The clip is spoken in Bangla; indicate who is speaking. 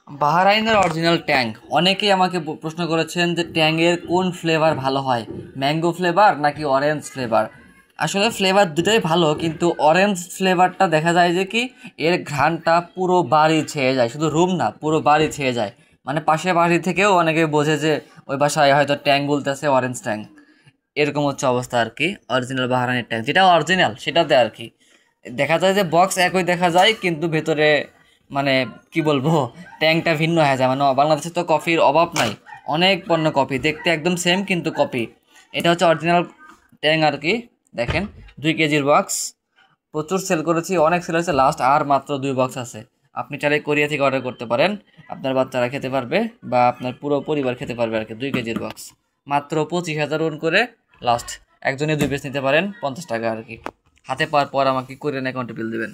Speaker 1: বাহরাইনের অরিজিনাল ট্যাং। অনেকেই আমাকে প্রশ্ন করেছেন যে ট্যাংয়ের কোন ফ্লেভার ভালো হয়, ম্যাঙ্গো ফ্লেভার নাকি অরেঞ্জ ফ্লেভার। আসলে ফ্লেভার দুটোই ভালো, কিন্তু অরেঞ্জ ফ্লেভারটা দেখা যায় যে কি এর ঘ্রাণটা পুরো বাড়ি ছেয়ে যায়, শুধু রুম না পুরো বাড়ি ছেয়ে যায়। মানে পাশে বাড়ি থেকেও অনেকে বোঝে যে ওই বাসায় হয়তো ট্যাং বলতেছে অরেঞ্জ ট্যাং। এরকম হচ্ছে অবস্থা আর কি। অরিজিনাল বাহরাইনের ট্যাং যেটা অরিজিনাল সেটাতে আর কি দেখা যায় যে বক্স একই দেখা যায়, কিন্তু ভেতরে মানে কি বলবো, ট্যাংটা ভিন্ন হয়ে যায়। মানে বাংলাদেশে তো কফির অভাব নাই, অনেক পণ্য কপি দেখতে একদম সেম কিন্তু কপি। এটা হচ্ছে অরিজিনাল ট্যাং আর কি। দেখেন 2 কেজির বক্স, প্রচুর সেল করেছি, অনেক সেল হয়েছে, লাস্ট আর মাত্র 2 বক্স আছে। আপনি চাইলে কোরিয়া থেকে অর্ডার করতে পারেন, আপনার বাচ্চারা খেতে পারবে বা আপনার পুরো পরিবার খেতে পারবে আর কি। 2 কেজির বক্স মাত্র 25,000 ওন করে লাস্ট। একজনে 2 পিস নিতে পারেন, 50 টাকা আর কি। হাতে পাওয়ার পর আমাকে কোরিয়ান অ্যাকাউন্টে বিল দেবেন।